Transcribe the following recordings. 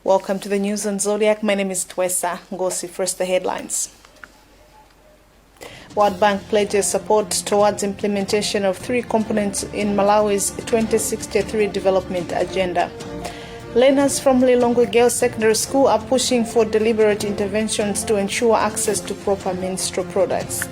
Welcome to the news on Zodiac. My name is Twesa Ngosi. First, the headlines. World Bank pledges support towards implementation of 3 components in Malawi's 2063 development agenda. Learners from Lilongwe Girls Secondary School are pushing for deliberate interventions to ensure access to proper menstrual products.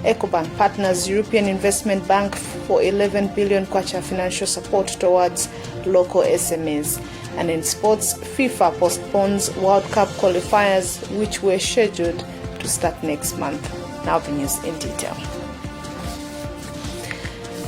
EcoBank partners European Investment Bank for 11 billion kwacha financial support towards local SMEs. And in sports, FIFA postpones World Cup qualifiers, which were scheduled to start next month. Now the news in detail.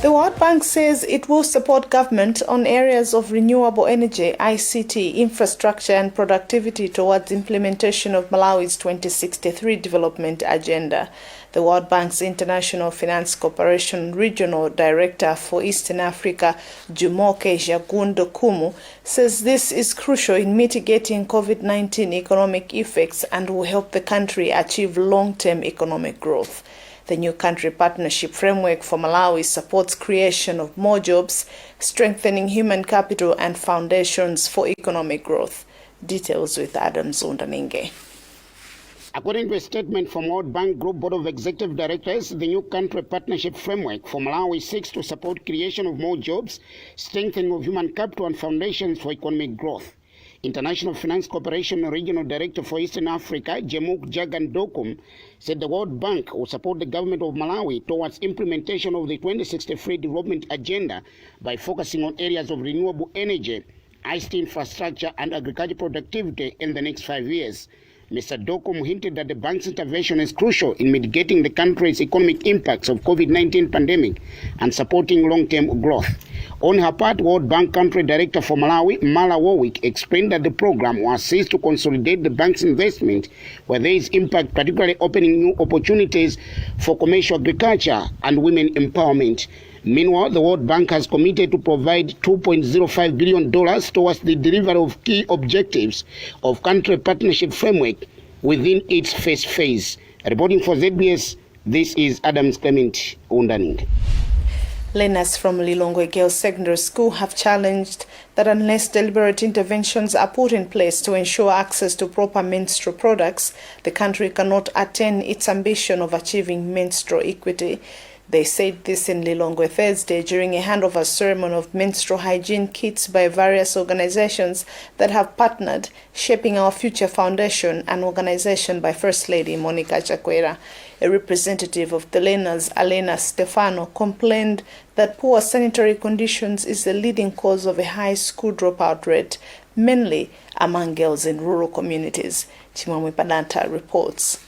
The World Bank says it will support government on areas of renewable energy, ICT, infrastructure and productivity towards implementation of Malawi's 2063 development agenda. The World Bank's International Finance Corporation Regional Director for Eastern Africa, Jumoke Jagundo Kumu, says this is crucial in mitigating COVID-19 economic effects and will help the country achieve long-term economic growth. The new country partnership framework for Malawi supports creation of more jobs, strengthening human capital and foundations for economic growth. Details with Adam Zondaninge. According to a statement from World Bank Group Board of Executive Directors, the new country partnership framework for Malawi seeks to support creation of more jobs, strengthening of human capital and foundations for economic growth. International Finance Corporation Regional Director for Eastern Africa, Jemuk Jagandokum, said the World Bank will support the government of Malawi towards implementation of the 2063 development agenda by focusing on areas of renewable energy, ICT infrastructure and agricultural productivity in the next 5 years. Mr. Dokum hinted that the bank's intervention is crucial in mitigating the country's economic impacts of COVID-19 pandemic and supporting long-term growth. On her part, World Bank Country Director for Malawi, Mala Warwick, explained that the program will assist to consolidate the bank's investment where there is impact, particularly opening new opportunities for commercial agriculture and women empowerment. Meanwhile, the World Bank has committed to provide $2.05 billion towards the delivery of key objectives of country partnership framework within its first phase. Reporting for ZBS, this is Adams Clement Undaning. Learners from Lilongwe Girls Secondary School have challenged that unless deliberate interventions are put in place to ensure access to proper menstrual products, the country cannot attain its ambition of achieving menstrual equity. They said this in Lilongwe Thursday during a handover ceremony of menstrual hygiene kits by various organizations that have partnered, Shaping Our Future Foundation, an organization by First Lady Monica Chakwera. A representative of the learners, Alena Stefano, complained that poor sanitary conditions is the leading cause of a high school dropout rate, mainly among girls in rural communities. Chimamwe Padanta reports.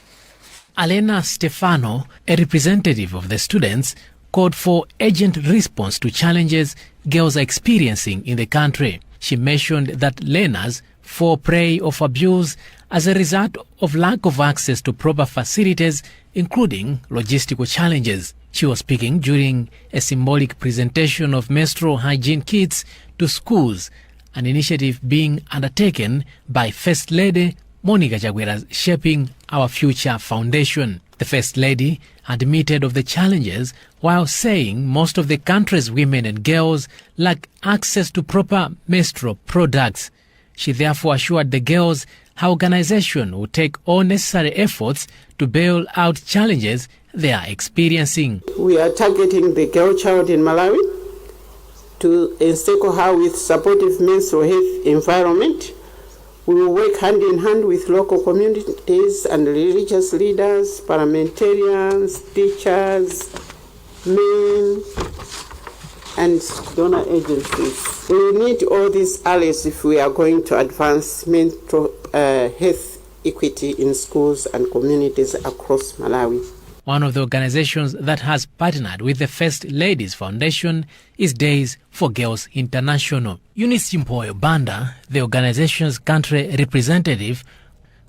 Alena Stefano, a representative of the students, called for urgent response to challenges girls are experiencing in the country. She mentioned that learners fall prey of abuse as a result of lack of access to proper facilities, including logistical challenges. She was speaking during a symbolic presentation of menstrual hygiene kits to schools, an initiative being undertaken by First Lady Monica Chakwera's Shaping Our Future Foundation. The First Lady admitted of the challenges while saying most of the country's women and girls lack access to proper menstrual products. She therefore assured the girls her organization will take all necessary efforts to bail out challenges they are experiencing. We are targeting the girl child in Malawi to encircle her with supportive menstrual health environment. We will work hand in hand with local communities and religious leaders, parliamentarians, teachers, men, and donor agencies. We need all these allies if we are going to advance mental health equity in schools and communities across Malawi. One of the organizations that has partnered with the First Ladies Foundation is Days for Girls International. Eunice Mpoyo Banda, the organization's country representative,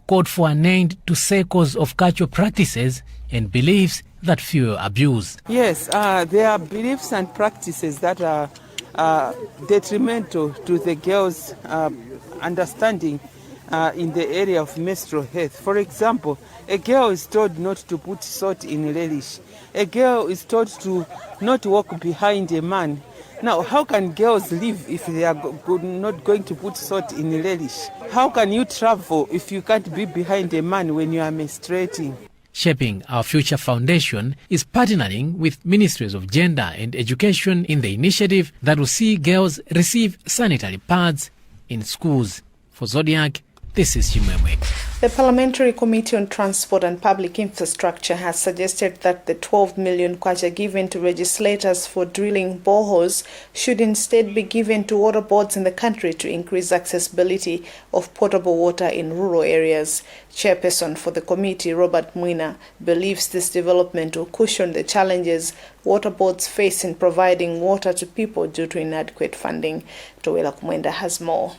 called for an end to cycles of cultural practices and beliefs that fuel abuse. Yes, there are beliefs and practices that are detrimental to the girls' understanding in the area of menstrual health. For example, a girl is told not to put salt in relish. A girl is told to not walk behind a man. Now, how can girls live if they are not going to put salt in relish? How can you travel if you can't be behind a man when you are menstruating? Shaping Our Future Foundation is partnering with Ministries of Gender and Education in the initiative that will see girls receive sanitary pads in schools. For Zodiac, this is Chimwemwe. The Parliamentary Committee on Transport and Public Infrastructure has suggested that the 12 million kwacha given to legislators for drilling boreholes should instead be given to water boards in the country to increase accessibility of potable water in rural areas. Chairperson for the committee, Robert Mwina, believes this development will cushion the challenges water boards face in providing water to people due to inadequate funding. Towela Kumwenda has more.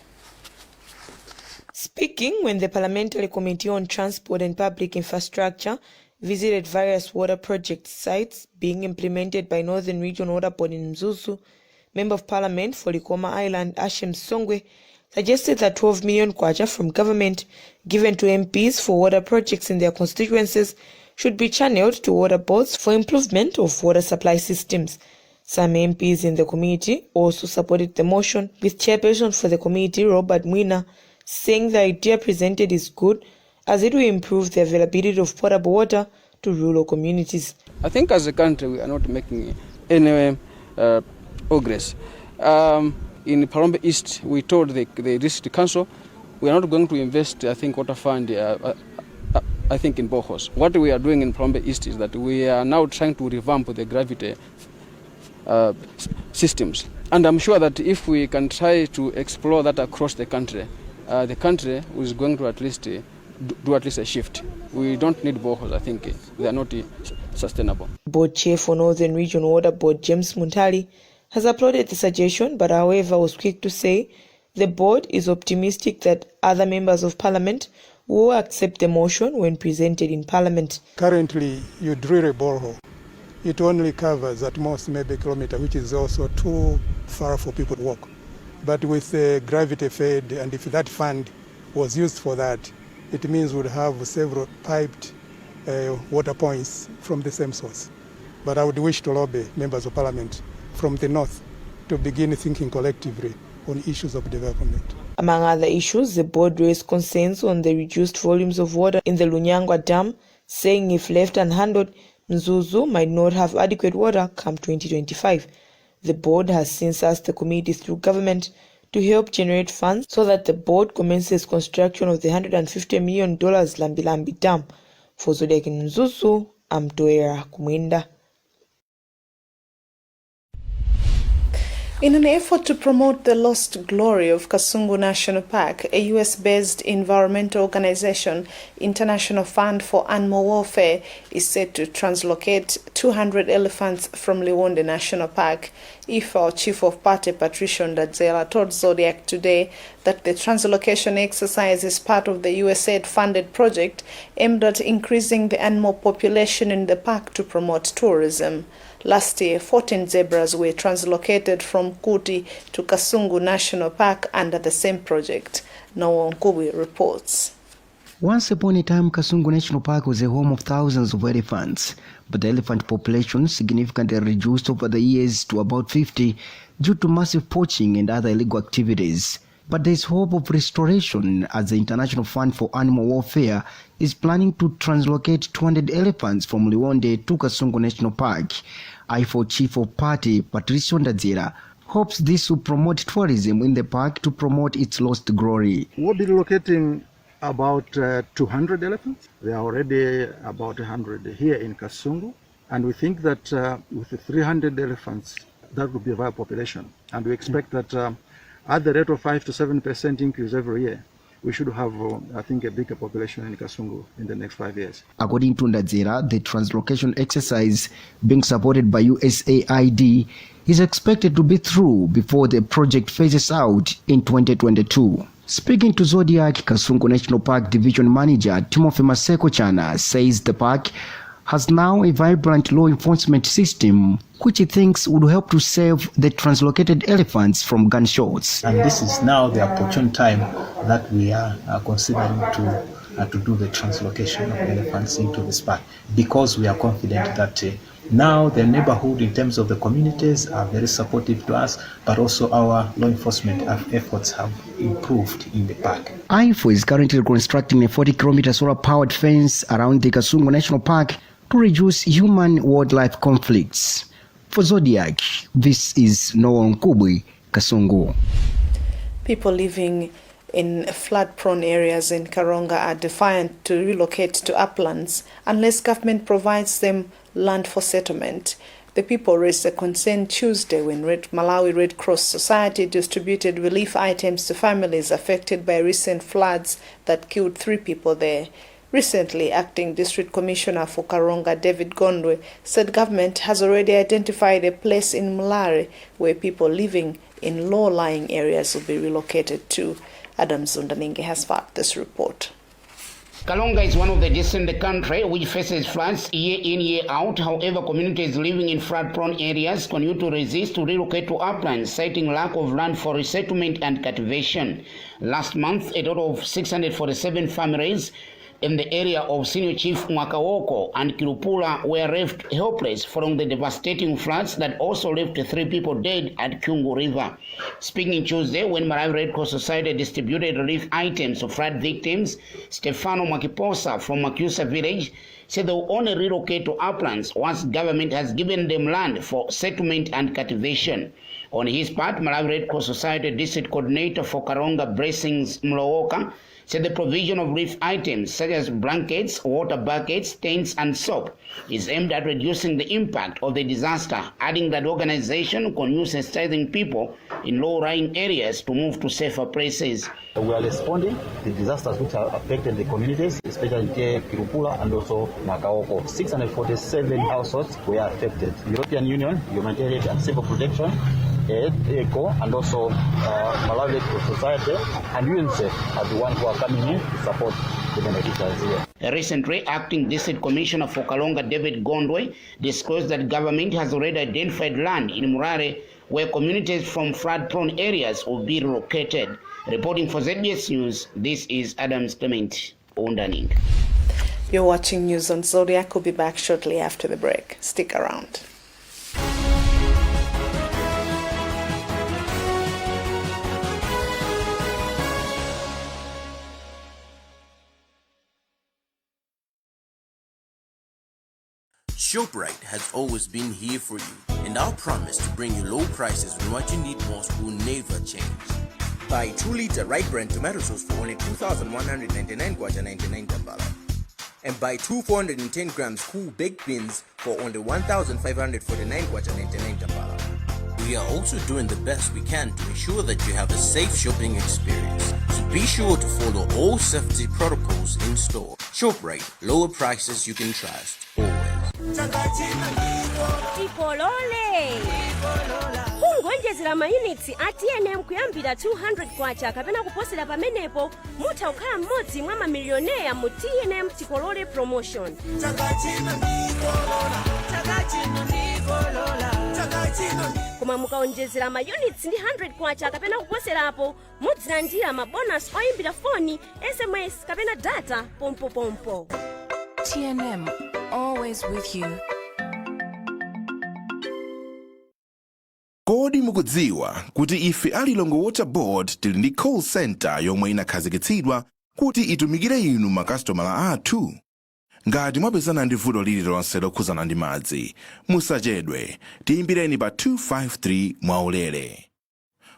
Speaking when the Parliamentary Committee on Transport and Public Infrastructure visited various water project sites being implemented by Northern Region Water Board in Mzuzu, Member of Parliament for Likoma Island, Ashem Songwe, suggested that 12 million kwacha from government given to MPs for water projects in their constituencies should be channeled to water boards for improvement of water supply systems. Some MPs in the committee also supported the motion, with Chairperson for the committee, Robert Mwina, saying the idea presented is good as it will improve the availability of potable water to rural communities. I think as a country we are not making any progress. In Palombe East, we told the district council we are not going to invest, I think, water fund, I think, in boreholes. What we are doing in Palombe East is that we are now trying to revamp the gravity systems. And I'm sure that if we can try to explore that across the country is going to at least do at least a shift. We don't need boreholes. I think they are not sustainable. Board Chair for Northern Region Water Board, James Muntali, has applauded the suggestion, but however was quick to say the board is optimistic that other members of Parliament will accept the motion when presented in Parliament. Currently, you drill a borehole. It only covers at most maybe a kilometer, which is also too far for people to walk. But with the gravity fed, and if that fund was used for that, it means we'd have several piped water points from the same source. But I would wish to lobby members of Parliament from the north to begin thinking collectively on issues of development. Among other issues, the board raised concerns on the reduced volumes of water in the Lunyangwa Dam, saying if left unhandled, Mzuzu might not have adequate water come 2025. The board has since asked the committee through government to help generate funds so that the board commences construction of the $150 million Lambi Lambi Dam. For Zodiac in Mzuzu, I'm Toera Kumwenda. In an effort to promote the lost glory of Kasungu National Park, a US-based environmental organization, International Fund for Animal Welfare, is set to translocate 200 elephants from Liwonde National Park. IFAO Chief of Party Patricia Ndadzela told Zodiac today that the translocation exercise is part of the USAID-funded project aimed at increasing the animal population in the park to promote tourism. Last year, 14 zebras were translocated from Kuti to Kasungu National Park under the same project. Noah Nkubi reports. Once upon a time, Kasungu National Park was a home of thousands of elephants, but the elephant population significantly reduced over the years to about 50 due to massive poaching and other illegal activities. But there is hope of restoration as the International Fund for Animal Welfare is planning to translocate 200 elephants from Liwonde to Kasungu National Park. IFAO Chief of Party Patricia Ndadzela hopes this will promote tourism in the park to promote its lost glory. We'll be locating about 200 elephants. There are already about 100 here in Kasungu, and we think that with the 300 elephants, that will be a viable population. And we expect that at the rate of 5 to 7% increase every year, we should have, I think, a bigger population in Kasungu in the next 5 years. According to Ndadzela, the translocation exercise being supported by USAID is expected to be through before the project phases out in 2022. Speaking to Zodiac, Kasungu National Park Division Manager Timothy Maseko Chana says the park has now a vibrant law enforcement system which he thinks would help to save the translocated elephants from gunshots. And this is now the opportune time that we are considering to do the translocation of elephants into this park, because we are confident that Now the neighborhood in terms of the communities are very supportive to us, but also our law enforcement efforts have improved in the park. IFO is currently constructing a 40-kilometer solar-powered fence around the Kasungu National Park to reduce human-wildlife conflicts. For Zodiac, this is Noah Nkubwi, Kasungu. People living in flood-prone areas in Karonga are defiant to relocate to uplands unless government provides them land for settlement. The people raised a concern Tuesday when Malawi Red Cross Society distributed relief items to families affected by recent floods that killed 3 people there. Recently, Acting District Commissioner for Karonga, David Gondwe, said government has already identified a place in Malawi where people living in low-lying areas will be relocated to. Adam Zundaninge has filed this report. Kalonga is one of the districts in the country which faces floods year in, year out. However, communities living in flood-prone areas continue to resist to relocate to uplands, citing lack of land for resettlement and cultivation. Last month, a total of 647 families in the area of Senior Chief Mwakawoko and Kirupula were left helpless following the devastating floods that also left 3 people dead at Kyungu River. Speaking Tuesday when Malawi Red Cross Society distributed relief items to flood victims, Stefano Mwakiposa from Makusa village said they will only relocate to uplands once government has given them land for settlement and cultivation. On his part, Malawi Red Cross Society District Coordinator for Karonga Blessings Mlowoka said the provision of relief items such as blankets, water buckets, tents and soap is aimed at reducing the impact of the disaster, adding that the organization continues sensitizing people in low-lying areas to move to safer places. We are responding to disasters which have affected the communities, especially in Kirupula and also Makaoko. 647 households were affected. European Union, Humanitarian and Civil Protection, ECO, and also Malawi Red Cross Society and UNICEF are the ones who are coming in to support the beneficiaries here. Recently, Acting District Commissioner for Kalonga, David Gondwe, disclosed that government has already identified land in Murare where communities from flood-prone areas will be relocated. Reporting for ZBS News, this is Adams Clement Ondaning. You're watching News on Zodiac. We'll be back shortly after the break. Stick around. ShopRite has always been here for you, and our promise to bring you low prices when what you need most will never change. Buy 2-liter Right Brand tomato sauce for only 2,199 kwacha 99 tambala. And buy 2 410 grams cool baked beans for only 1,549 kwacha 99 tambala. We are also doing the best we can to ensure that you have a safe shopping experience. So be sure to follow all safety protocols in store. ShopRite, lower prices you can trust, always. Ikolole kungonjezera mayunitsi ATNM kuyambira 200 kwacha kapena kuposera pamenepo mutha kukhala mmodzi mwa mamilioneya mu TNM Tikolole promotion. Koma mukaonjezera mayunitsi ndi 100 kwacha kapena kuposerapo mudzilandira mabonus oyimbira foni, SMS kapena data pompo. TNM, always with you. Kodi mukudziwa kuti ife ali Longo Water Board tili ndi call center yomwe inakhazikitsidwa kuti itumikire inu makastomala athu. Ngati mwapezana ndi vuto lililonse lokhuzana ndi madzi, musachedwe, tiyimbireni pa 253 mwaulere.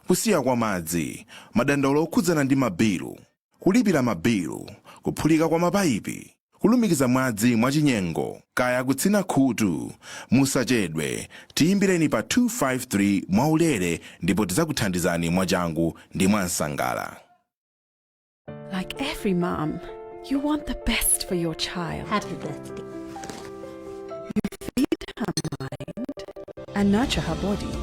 Kusiya kwa madzi, madandaulo okhudzana ndi mabilu, kulipira mabilu, kuphulika kwa mapayipi, kulumikiza madzi mwachinyengo, kaya kutsina khutu, musachedwe, tiyimbireni pa 253 mwaulere ndipo tidzakuthandizani mwachangu ndi mwansangala. Like every mom, you want the best for your child. Happy birthday. You feed her mind and nurture her body.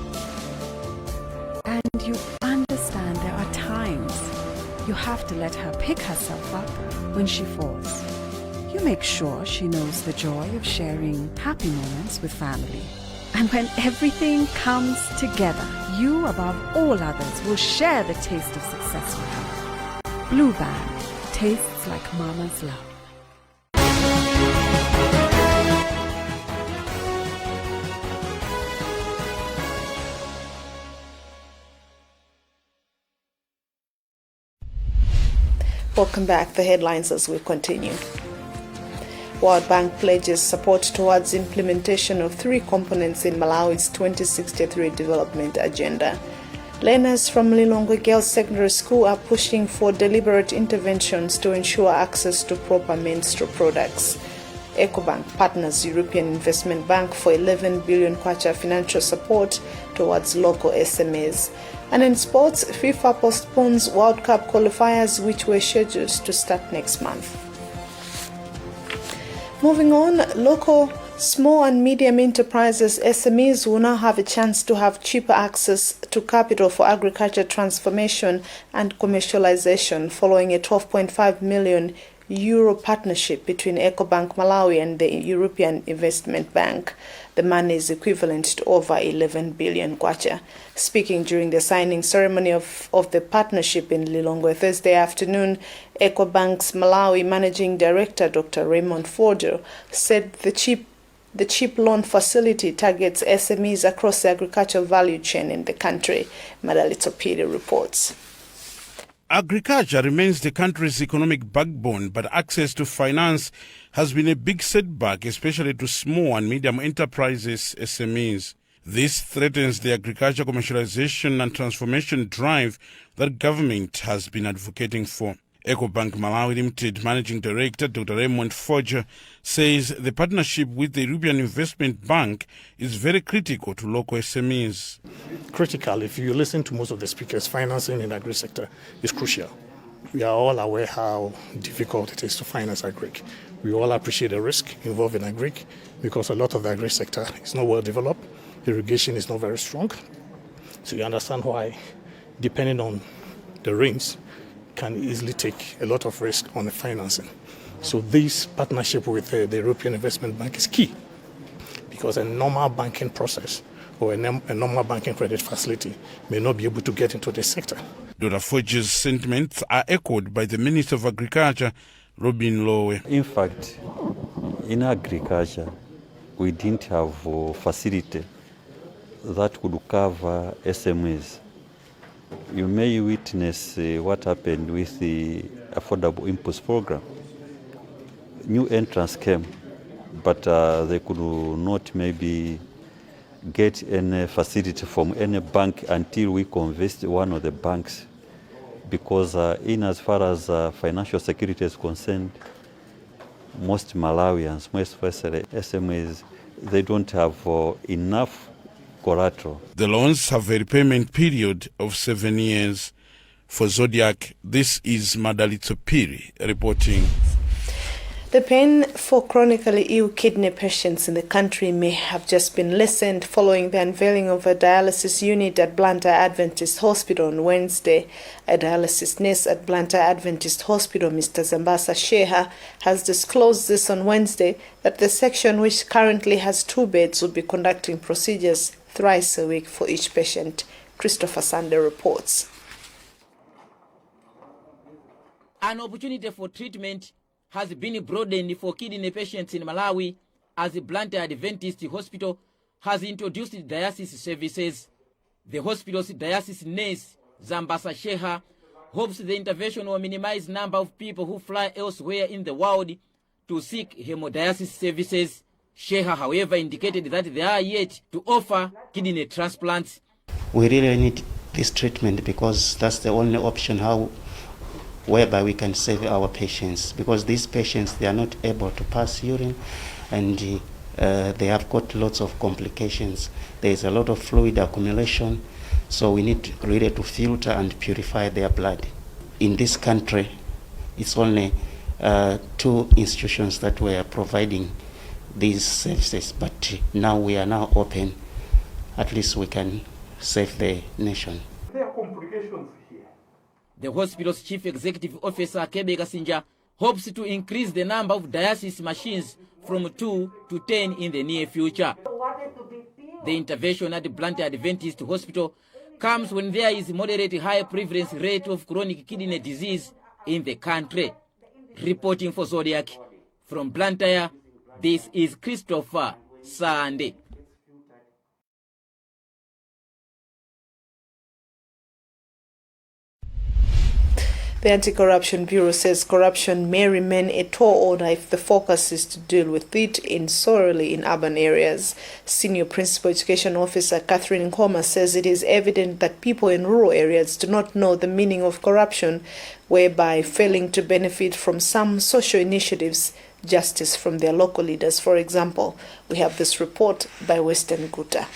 And you understand there are times you have to let her pick herself up when she falls. You make sure she knows the joy of sharing happy moments with family. And when everything comes together, you above all others will share the taste of success with her. Blue Band tastes like mama's love. Welcome back. The headlines as we continue. World Bank pledges support towards implementation of 3 components in Malawi's 2063 development agenda. Learners from Lilongwe Girls Secondary School are pushing for deliberate interventions to ensure access to proper menstrual products. EcoBank partners European Investment Bank for 11 billion kwacha financial support towards local SMEs. And in sports, FIFA postpones World Cup qualifiers which were scheduled to start next month. Moving on, local small and medium enterprises, SMEs, will now have a chance to have cheaper access to capital for agriculture transformation and commercialization following a 12.5 million euro partnership between EcoBank Malawi and the European Investment Bank. The money is equivalent to over 11 billion kwacha. Speaking during the signing ceremony of the partnership in Lilongwe Thursday afternoon, EcoBank's Malawi Managing Director Dr. Raymond Forger said the cheap loan facility targets SMEs across the agricultural value chain in the country. Madalitso Piri reports. Agriculture remains the country's economic backbone, but access to finance has been a big setback, especially to small and medium enterprises, SMEs. This threatens the agriculture commercialization and transformation drive that government has been advocating for. EcoBank Malawi Limited Managing Director Dr. Raymond Forger says the partnership with the European Investment Bank is very critical to local SMEs. Critical, if you listen to most of the speakers, financing in the agri sector is crucial. We are all aware how difficult it is to finance agri. We all appreciate the risk involved in agri because a lot of the agri sector is not well developed. Irrigation is not very strong. So you understand why, depending on the rains, can easily take a lot of risk on the financing. So this partnership with the European Investment Bank is key because a normal banking process or a normal banking credit facility may not be able to get into this sector. Dr. Forger's sentiments are echoed by the Minister of Agriculture, Robin Lowe. In fact, in agriculture, we didn't have a facility that could cover SMEs. You may witness what happened with the Affordable Impulse Program. New entrants came, but they could not maybe get any facility from any bank until we convinced one of the banks. Because in as far as financial security is concerned, most Malawians, most especially SMEs, they don't have enough collateral. The loans have a repayment period of 7 years. For Zodiac, this is Madalitso Piri reporting. The pain for chronically ill kidney patients in the country may have just been lessened following the unveiling of a dialysis unit at Blantyre Adventist Hospital on Wednesday. A dialysis nurse at Blantyre Adventist Hospital, Mr. Zambasa Sheha, has disclosed this on Wednesday that the section, which currently has 2 beds, will be conducting procedures thrice a week for each patient. Christopher Sunday reports. An opportunity for treatment has been broadened for kidney patients in Malawi as the Blantyre Adventist Hospital has introduced dialysis services. The hospital's dialysis nurse, Zambasa Sheha, hopes the intervention will minimize the number of people who fly elsewhere in the world to seek hemodialysis services. Sheha, however, indicated that they are yet to offer kidney transplants. We really need this treatment because that's the only option whereby we can save our patients, because these patients, they are not able to pass urine and they have got lots of complications. There is a lot of fluid accumulation, so we need really to filter and purify their blood. In this country, it's only 2 institutions that were providing these services, but now we are now open. At least we can save the nation. There are complications here. The hospital's chief executive officer, Kebe Kasinja, hopes to increase the number of dialysis machines from 2 to 10 in the near future. The intervention at the Blantyre Adventist Hospital comes when there is a moderate high prevalence rate of chronic kidney disease in the country. Reporting for Zodiac from Blantyre, this is Christopher Sunday. The Anti-Corruption Bureau says corruption may remain a tall order if the focus is to deal with it solely in urban areas. Senior Principal Education Officer Catherine Nkhani says it is evident that people in rural areas do not know the meaning of corruption, whereby failing to benefit from some social initiatives, justice from their local leaders, for example. We have this report by Western Guta.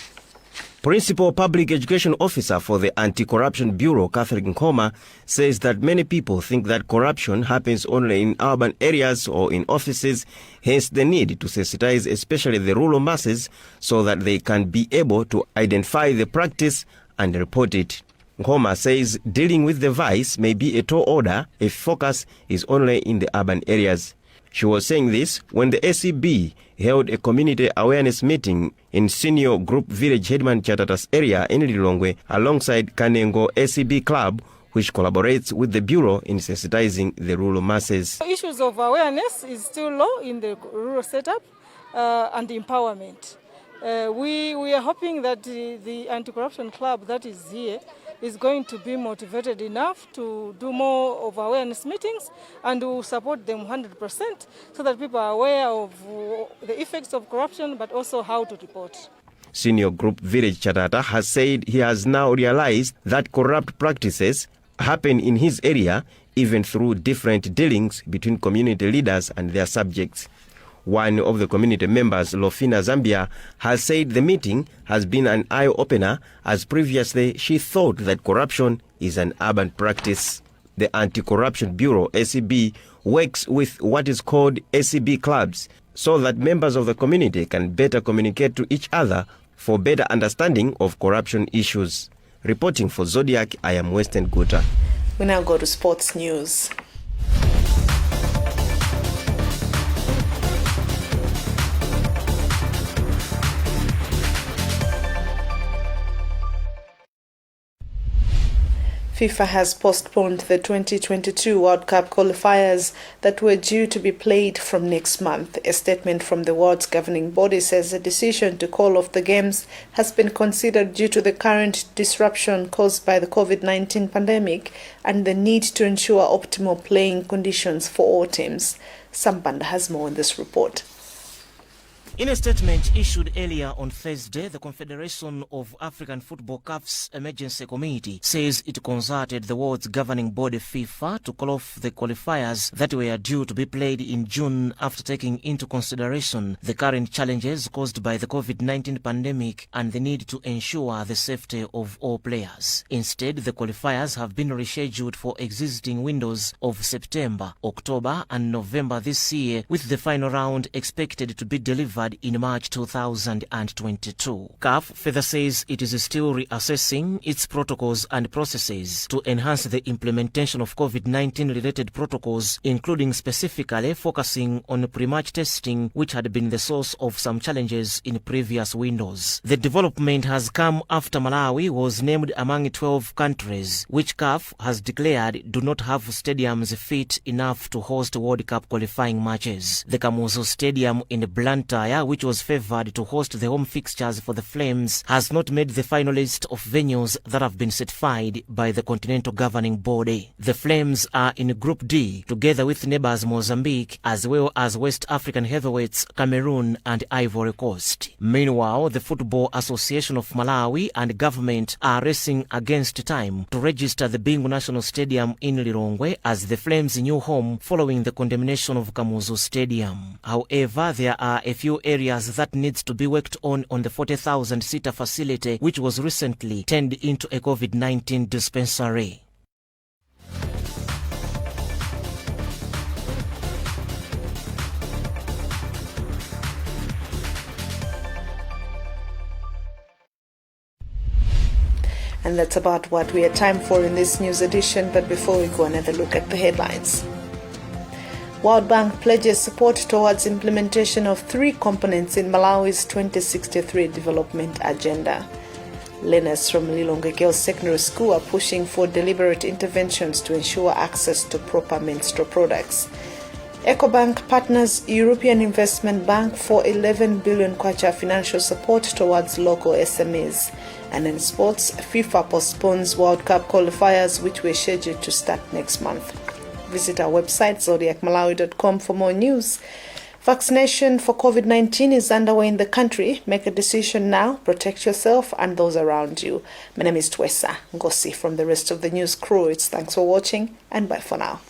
Principal Public Education Officer for the Anti-Corruption Bureau, Catherine Nkhani, says that many people think that corruption happens only in urban areas or in offices, hence the need to sensitize especially the rural masses so that they can be able to identify the practice and report it. Nkhani says dealing with the vice may be a tall order if focus is only in the urban areas. She was saying this when the ACB held a community awareness meeting in Senior Group Village Headman Chatata's area in Lilongwe alongside Kanengo ACB Club, which collaborates with the Bureau in sensitizing the rural masses. Issues of awareness is still low in the rural setup and empowerment. We are hoping that the Anti-Corruption Club that is here is going to be motivated enough to do more of awareness meetings and to support them 100% so that people are aware of the effects of corruption but also how to report. Senior Group Village Chatata has said he has now realized that corrupt practices happen in his area even through different dealings between community leaders and their subjects. One of the community members, Lofina Zambia, has said the meeting has been an eye-opener as previously she thought that corruption is an urban practice. The Anti-Corruption Bureau, ACB, works with what is called ACB clubs so that members of the community can better communicate to each other for better understanding of corruption issues. Reporting for Zodiac, I am Western Guta. We now go to sports news. FIFA has postponed the 2022 World Cup qualifiers that were due to be played from next month. A statement from the world's governing body says the decision to call off the games has been considered due to the current disruption caused by the COVID-19 pandemic and the need to ensure optimal playing conditions for all teams. Sambanda has more in this report. In a statement issued earlier on Thursday, the Confederation of African Football CAF's Emergency Committee says it consulted the world's governing body FIFA to call off the qualifiers that were due to be played in June after taking into consideration the current challenges caused by the COVID-19 pandemic and the need to ensure the safety of all players. Instead, the qualifiers have been rescheduled for existing windows of September, October and November this year, with the final round expected to be delivered in March 2022. CAF further says it is still reassessing its protocols and processes to enhance the implementation of COVID-19 related protocols, including specifically focusing on pre-match testing, which had been the source of some challenges in previous windows. The development has come after Malawi was named among 12 countries which CAF has declared do not have stadiums fit enough to host World Cup qualifying matches. The Kamuzu Stadium in Blantyre, which was favored to host the home fixtures for the Flames, has not made the final list of venues that have been certified by the Continental Governing Body. The Flames are in Group D, together with neighbors Mozambique, as well as West African heavyweights Cameroon and Ivory Coast. Meanwhile, the Football Association of Malawi and government are racing against time to register the Bingu National Stadium in Lilongwe as the Flames' new home following the condemnation of Kamuzu Stadium. However, there are a few areas that needs to be worked on the 40,000-seater facility, which was recently turned into a COVID-19 dispensary. And that's about what we had time for in this news edition. But before we go, another look at the headlines. World Bank pledges support towards implementation of 3 components in Malawi's 2063 development agenda. Learners from Lilongwe Girls Secondary School are pushing for deliberate interventions to ensure access to proper menstrual products. EcoBank partners European Investment Bank for 11 billion kwacha financial support towards local SMEs. And in sports, FIFA postpones World Cup qualifiers which were scheduled to start next month. Visit our website zodiacmalawi.com for more news. Vaccination for COVID-19 is underway in the country. Make a decision now. Protect yourself and those around you. My name is Twesa Ngosi from the rest of the news crew. It's thanks for watching and bye for now.